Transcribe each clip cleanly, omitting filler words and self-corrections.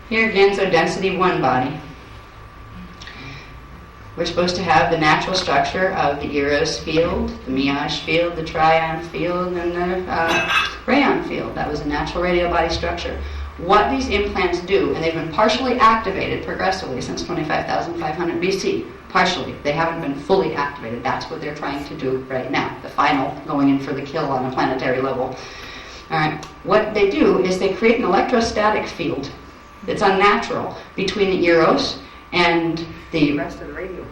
Here again is our density 1 body. We're supposed to have the natural structure of the Eros field, the Miage field, the Trion field, and the Rayon field. That was a natural radio body structure. What these implants do, and they've been partially activated progressively since 25,500 BC. Partially. They haven't been fully activated. That's what they're trying to do right now. The final going in for the kill on a planetary level. All right. What they do is they create an electrostatic field that's unnatural between the Eros and the rest of the radio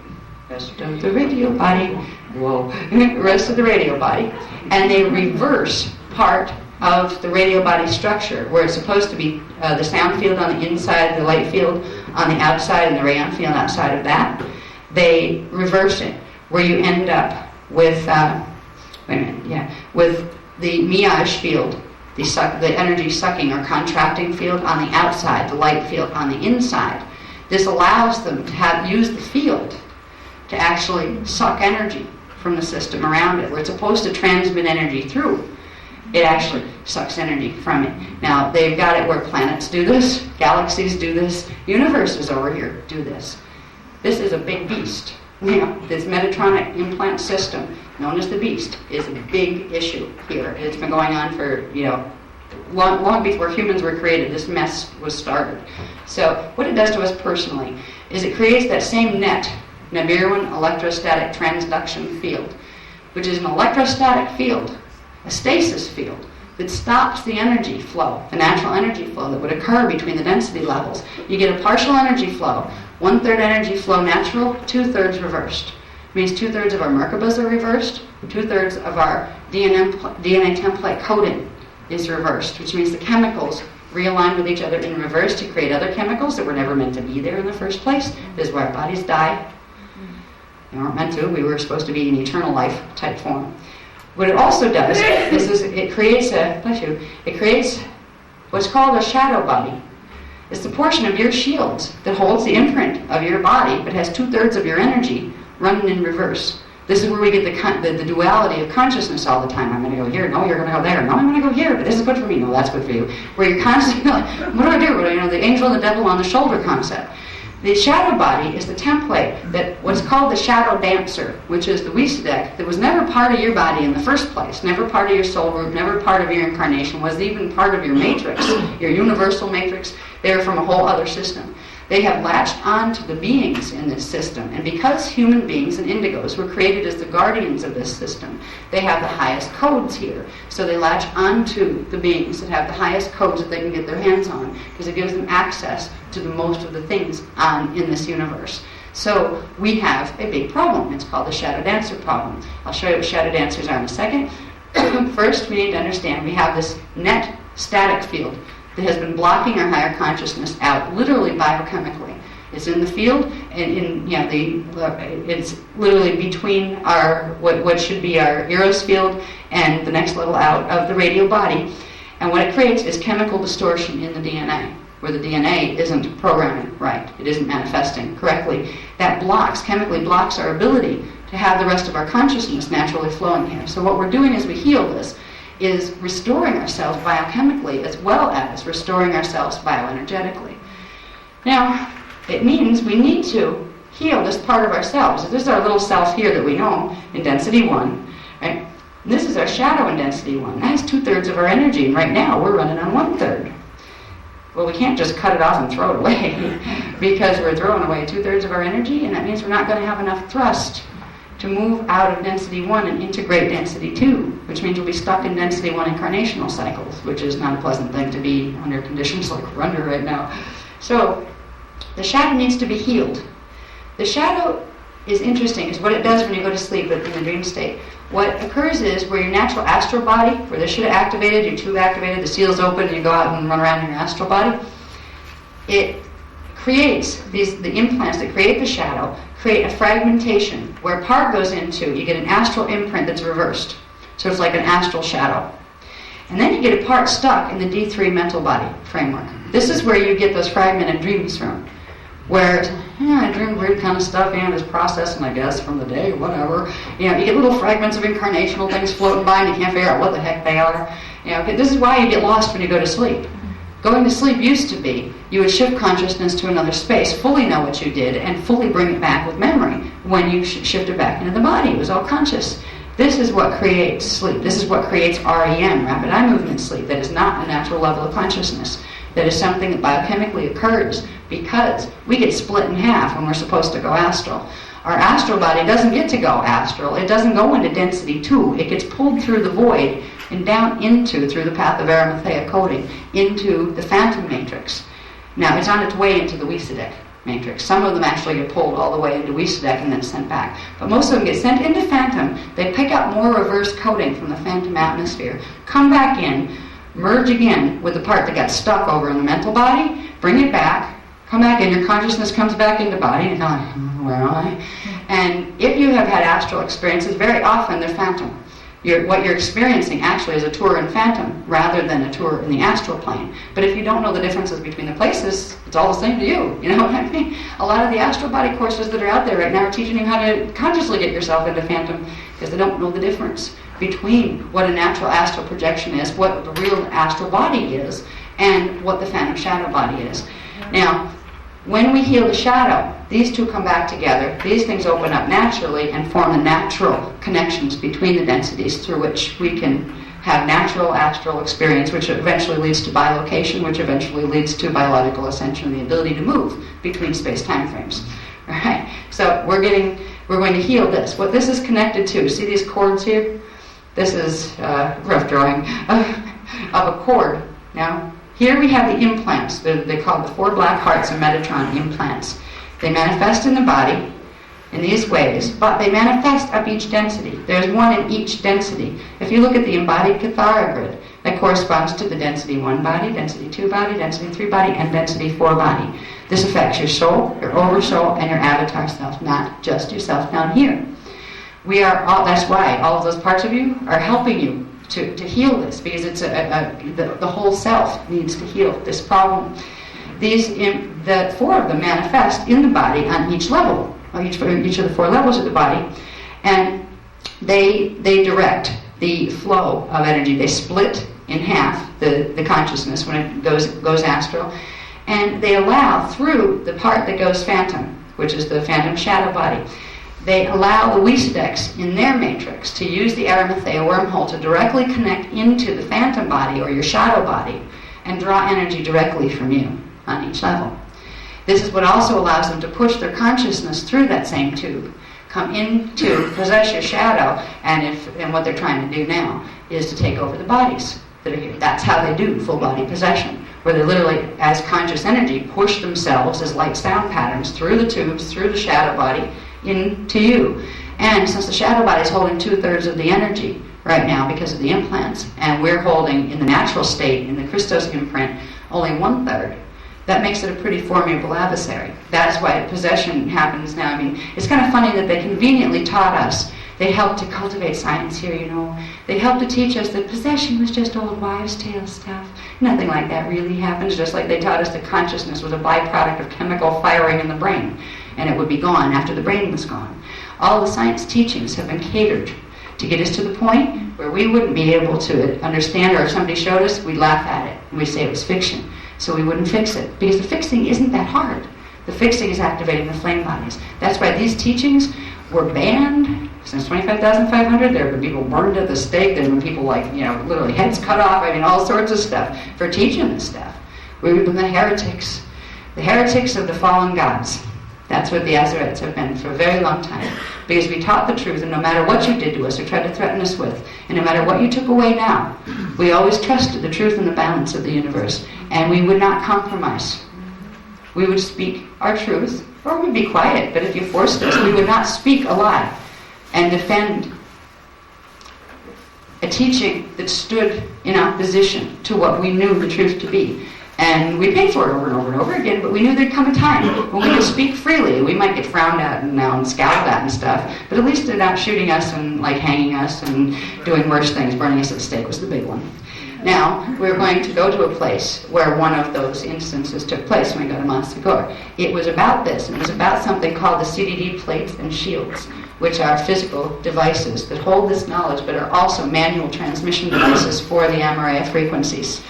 body. Whoa. Rest of the radio body. And they reverse part of the radio body structure, where it's supposed to be the sound field on the inside, the light field on the outside, and the rayon field outside of that. They reverse it, where you end up with with the Miage field, the energy sucking or contracting field on the outside, the light field on the inside. This allows them to use the field to actually suck energy from the system around it, where it's supposed to transmit energy through. It actually sucks energy from it. Now, they've got it where planets do this, galaxies do this, universes over here do this. This is a big beast. This Metatronic implant system, known as the Beast, is a big issue here. It's been going on for, long before humans were created. This mess was started. So what it does to us personally is it creates that same net, Nibiruan electrostatic transduction field, which is an electrostatic field, a stasis field, that stops the energy flow, the natural energy flow that would occur between the density levels. You get a partial energy flow, 1/3 energy flow natural, 2/3 reversed. It means 2/3 of our Merkabas are reversed, 2/3 of our DNA template coding is reversed, which means the chemicals realign with each other in reverse to create other chemicals that were never meant to be there in the first place. This is why our bodies die. They weren't meant to. We were supposed to be in eternal life type form. What it also does is it creates what's called a shadow body. It's the portion of your shields that holds the imprint of your body, but has 2/3 of your energy running in reverse. This is where we get the duality of consciousness all the time. I'm going to go here. No, you're going to go there. No, I'm going to go here. But this is good for me. No, that's good for you. Where you're constantly like, what do I do? The angel and the devil on the shoulder concept. The shadow body is the template that what's called the shadow dancer, which is the Wisdek, that was never part of your body in the first place, never part of your soul group, never part of your incarnation, was even part of your matrix, your universal matrix. They were from a whole other system. They have latched on to the beings in this system, and because human beings and indigos were created as the guardians of this system, they have the highest codes here. So they latch onto the beings that have the highest codes that they can get their hands on, because it gives them access to the most of the things in this universe. So we have a big problem. It's called the shadow dancer problem. I'll show you what shadow dancers are in a second. First, we need to understand we have this net static field that has been blocking our higher consciousness out, literally biochemically. It's in the field, and it's literally between our what should be our Eros field and the next level out of the radio body. And what it creates is chemical distortion in the DNA, where the DNA isn't programming right, it isn't manifesting correctly. That chemically blocks our ability to have the rest of our consciousness naturally flowing here. So what we're doing as we heal this is restoring ourselves biochemically as well as restoring ourselves bioenergetically. Now, it means we need to heal this part of ourselves. This is our little self here that we know in density 1, right? And this is our shadow in density 1. That has 2/3 of our energy, and right now we're running on 1/3. Well, we can't just cut it off and throw it away because we're throwing away 2/3 of our energy, and that means we're not going to have enough thrust to move out of density 1 and integrate density 2, which means we'll be stuck in density 1 incarnational cycles, which is not a pleasant thing to be under conditions like we're under right now. So the shadow needs to be healed. The shadow is interesting because what it does when you go to sleep in the dream state, what occurs is where your natural astral body, where this should have activated, your tube activated, the seal's open, and you go out and run around in your astral body, it creates the implants that create the shadow, create a fragmentation where part goes into, you get an astral imprint that's reversed. So it's like an astral shadow. And then you get a part stuck in the D3 mental body framework. This is where you get those fragmented dreams from. Where, I dream weird kind of stuff, just processing, I guess, from the day, whatever. You get little fragments of incarnational things floating by and you can't figure out what the heck they are. This is why you get lost when you go to sleep. Going to sleep used to be, you would shift consciousness to another space, fully know what you did, and fully bring it back with memory. When you shifted back into the body, it was all conscious. This is what creates sleep. This is what creates REM, rapid eye movement sleep, that is not a natural level of consciousness. That is something that biochemically occurs because we get split in half when we're supposed to go astral. Our astral body doesn't get to go astral. It doesn't go into density 2. It gets pulled through the void and down into, through the path of Arimathea coding, into the phantom matrix. Now, it's on its way into the Wiesideck matrix. Some of them actually get pulled all the way into Wiesideck and then sent back. But most of them get sent into phantom. They pick up more reverse coding from the phantom atmosphere, come back in, merge again with the part that got stuck over in the mental body, bring it back, come back in, your consciousness comes back into the body, and you're like, where am I? And if you have had astral experiences, very often they're phantom. What you're experiencing actually is a tour in phantom rather than a tour in the astral plane. But if you don't know the differences between the places, it's all the same to you. You know what I mean? A lot of the astral body courses that are out there right now are teaching you how to consciously get yourself into phantom because they don't know the difference between what a natural astral projection is, what the real astral body is, and what the phantom shadow body is. Now, when we heal the shadow, these two come back together. These things open up naturally and form the natural connections between the densities through which we can have natural astral experience, which eventually leads to bilocation, which eventually leads to biological ascension and the ability to move between space-time frames. All right. So we're going to heal this. What this is connected to, see these cords here? This is a rough drawing of a cord. Now, here we have the implants. They're called the 4 black hearts of Metatronic implants. They manifest in the body in these ways, but they manifest up each density. There's one in each density. If you look at the embodied Cathara grid, that corresponds to the density 1 body, density 2 body, density 3 body, and density 4 body. This affects your soul, your oversoul, and your avatar self, not just yourself down here. That's why all of those parts of you are helping you to heal this, because it's the whole self needs to heal this problem. The 4 of them manifest in the body on each level, each of the 4 levels of the body, and they direct the flow of energy. They split in half the consciousness when it goes astral, and they allow through the part that goes phantom, which is the phantom shadow body. They allow the Wiesedecks in their matrix to use the Arimathea wormhole to directly connect into the phantom body or your shadow body and draw energy directly from you on each level. This is what also allows them to push their consciousness through that same tube, come in to possess your shadow, and what they're trying to do now is to take over the bodies that are here. That's how they do full body possession, where they literally, as conscious energy, push themselves as light sound patterns through the tubes, through the shadow body, into you. And since the shadow body is holding 2/3 of the energy right now because of the implants, and we're holding in the natural state, in the Christos imprint, only 1/3, that makes it a pretty formidable adversary. That's why possession happens now. I mean, it's kind of funny that they conveniently taught us. They helped to cultivate science here, you know. They helped to teach us that possession was just old wives' tale stuff. Nothing like that really happens, just like they taught us that consciousness was a byproduct of chemical firing in the brain, and it would be gone after the brain was gone. All the science teachings have been catered to get us to the point where we wouldn't be able to understand, or if somebody showed us, we'd laugh at it, and we'd say it was fiction, so we wouldn't fix it, because the fixing isn't that hard. The fixing is activating the flame bodies. That's why these teachings were banned since 25,500. There have been people burned at the stake. There have been people, literally heads cut off. I mean, all sorts of stuff for teaching this stuff. We've been the heretics of the fallen gods. That's what the Azarites have been for a very long time, because we taught the truth, and no matter what you did to us or tried to threaten us with, and no matter what you took away now, we always trusted the truth and the balance of the universe, and we would not compromise. We would speak our truth, or we'd be quiet, but if you forced us, we would not speak a lie and defend a teaching that stood in opposition to what we knew the truth to be. And we paid for it over and over and over again, but we knew there'd come a time when we could speak freely. We might get frowned at and scowled at and stuff, but at least they're not shooting us and hanging us and doing worse things. Burning us at the stake was the big one. Now, we're going to go to a place where one of those instances took place when we go to Masagor. It was about this. It was about something called the CDD plates and shields, which are physical devices that hold this knowledge, but are also manual transmission devices for the Amaraya frequencies.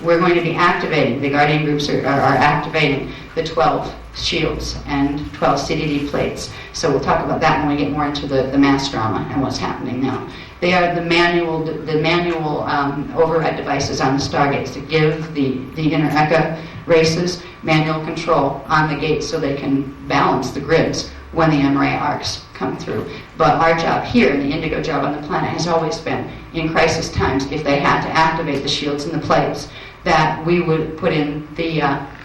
we're going to be activating, the guardian groups are activating the 12 shields and 12 CDD plates. So we'll talk about that when we get more into the mass drama and what's happening now. They are the manual override devices on the stargates that give the inner Eka races manual control on the gates so they can balance the grids when the M-ray arcs come through. But our job here, the indigo job on the planet, has always been, in crisis times, if they had to activate the shields and the plates, that we would put in the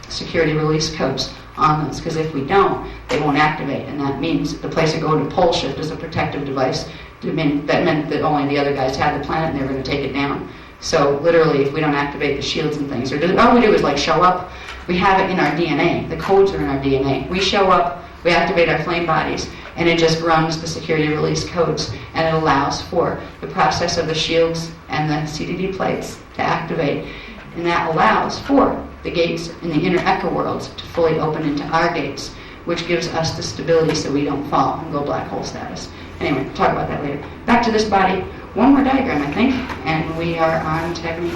security release codes on those, because if we don't, they won't activate, and that means the place to go to pole shift is a protective device. That meant that only the other guys had the planet and they were going to take it down. So literally, if we don't activate the shields and things, all we do is like show up. We have it in our DNA. The codes are in our DNA. We show up, we activate our flame bodies, and it just runs the security release codes, and it allows for the process of the shields and the CDD plates to activate, and that allows for the gates in the inner Eka worlds to fully open into our gates, which gives us the stability so we don't fall and go black hole status. Anyway, we'll talk about that later. Back to this body. One more diagram, I think, and we are on technique.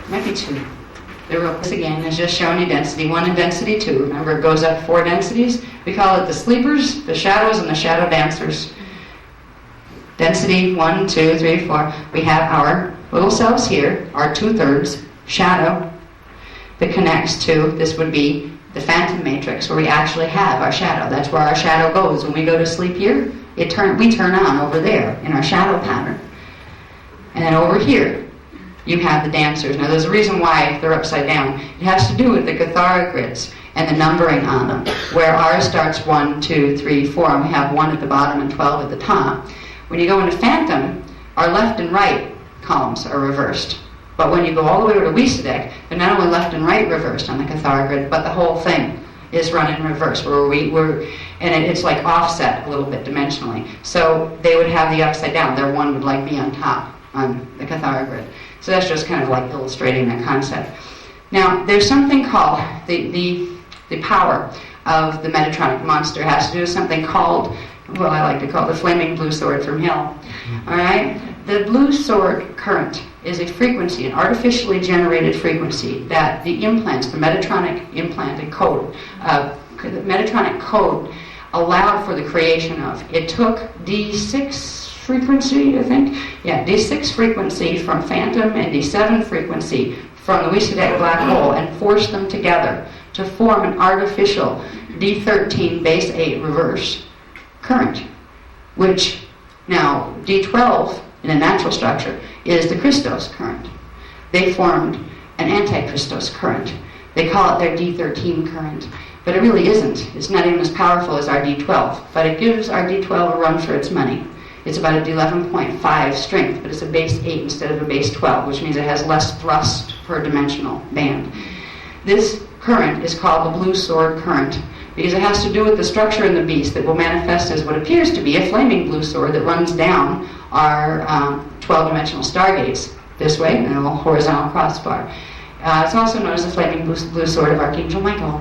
Might be 2. This again is just showing you density 1 and density 2. Remember, it goes up 4 densities. We call it the sleepers, the shadows, and the shadow dancers. Density 1, 2, 3, 4. We have our little selves here, our 2/3 shadow that connects to, this would be the phantom matrix, where we actually have our shadow. That's where our shadow goes. When we go to sleep here, we turn on over there in our shadow pattern. And then over here, you have the dancers. Now there's a reason why they're upside down. It has to do with the Cathara grids and the numbering on them, where ours starts 1, 2, 3, 4, and we have 1 at the bottom and 12 at the top. When you go into phantom, our left and right columns are reversed. But when you go all the way to Wisadek, they're not only left and right reversed on the Cathara grid, but the whole thing is run in reverse, it's like offset a little bit dimensionally. So they would have the upside down. Their 1 would like be on top on the Cathara grid. So that's just kind of like illustrating that concept. Now, there's something called the power of the Metatronic monster has to do with something called, well, I like to call the flaming blue sword from hell. All right? The blue sword current is a frequency, an artificially generated frequency that the implants, the Metatronic implanted code, the Metatronic code allowed for the creation of. It took D6 frequency, I think. Yeah, D6 frequency from phantom and D7 frequency from the Wisadek black hole and forced them together to form an artificial D13 base 8 reverse current, which now D12 in a natural structure is the Christos current. They formed an anti-Christos current. They call it their D13 current, but it really isn't. It's not even as powerful as our D12, but it gives our D12 a run for its money. It's about a D11.5 strength, but it's a base 8 instead of a base 12, which means it has less thrust per dimensional band. This current is called the blue sword current because it has to do with the structure in the beast that will manifest as what appears to be a flaming blue sword that runs down our 12-dimensional stargates this way in a little horizontal crossbar. It's also known as the flaming blue sword of Archangel Michael.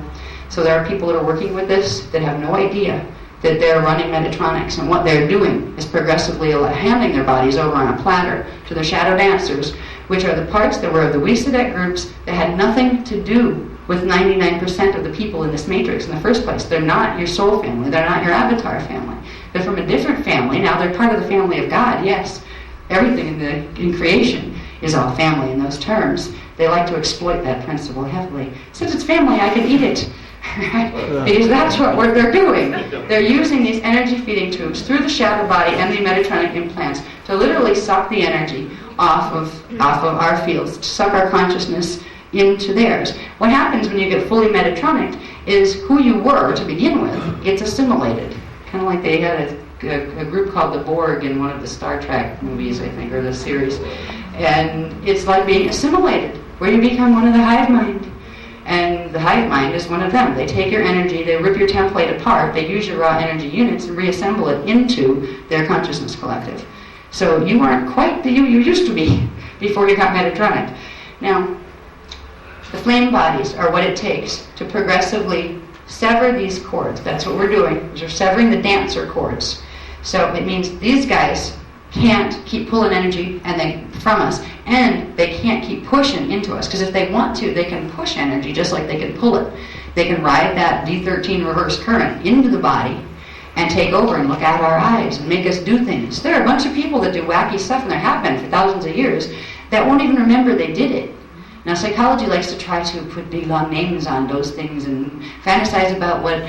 So there are people that are working with this that have no idea that they're running Metatronics, and what they're doing is progressively handing their bodies over on a platter to the shadow dancers, which are the parts that were of the Wisadek groups that had nothing to do with 99% of the people in this matrix in the first place. They're not your soul family. They're not your avatar family. They're from a different family. Now they're part of the family of God, yes. Everything in creation is all family in those terms. They like to exploit that principle heavily. Since it's family, I can eat it. Right? Because that's what they're doing. They're using these energy feeding tubes through the shadow body and the Metatronic implants to literally suck the energy off of our fields, to suck our consciousness into theirs. What happens when you get fully Metatronic is who you were to begin with gets assimilated. Kind of like they had a group called the Borg in one of the Star Trek movies, I think, or the series. And it's like being assimilated, where you become one of the hive mind. And the hive mind is one of them. They take your energy, they rip your template apart, they use your raw energy units and reassemble it into their consciousness collective. So you aren't quite the you used to be before you got Metatronic. Now, the flame bodies are what it takes to progressively sever these cords. That's what we're doing. We're severing the dancer cords. So it means these guys can't keep pulling energy from us, and they can't keep pushing into us, because if they want to, they can push energy just like they can pull it. They can ride that D13 reverse current into the body and take over and look out our eyes and make us do things. There are a bunch of people that do wacky stuff, and there have been for thousands of years, that won't even remember they did it. Now, psychology likes to try to put big long names on those things and fantasize about what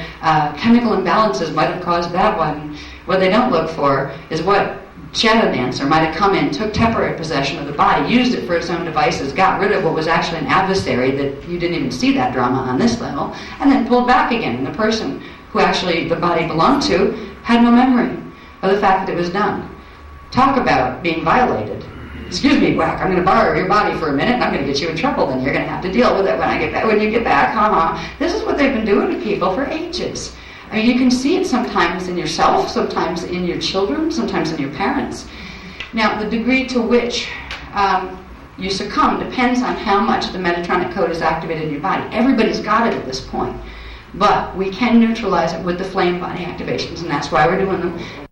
chemical imbalances might have caused that one. What they don't look for is what shadow dancer might have come in, took temporary possession of the body, used it for its own devices, got rid of what was actually an adversary that you didn't even see that drama on this level, and then pulled back again. And the person who actually the body belonged to had no memory of the fact that it was done. Talk about being violated. Excuse me, Whack, I'm going to borrow your body for a minute, and I'm going to get you in trouble, then you're going to have to deal with it when you get back. This is what they've been doing to people for ages. I mean, you can see it sometimes in yourself, sometimes in your children, sometimes in your parents. Now, the degree to which you succumb depends on how much the Metatronic code is activated in your body. Everybody's got it at this point. But we can neutralize it with the flame body activations, and that's why we're doing them.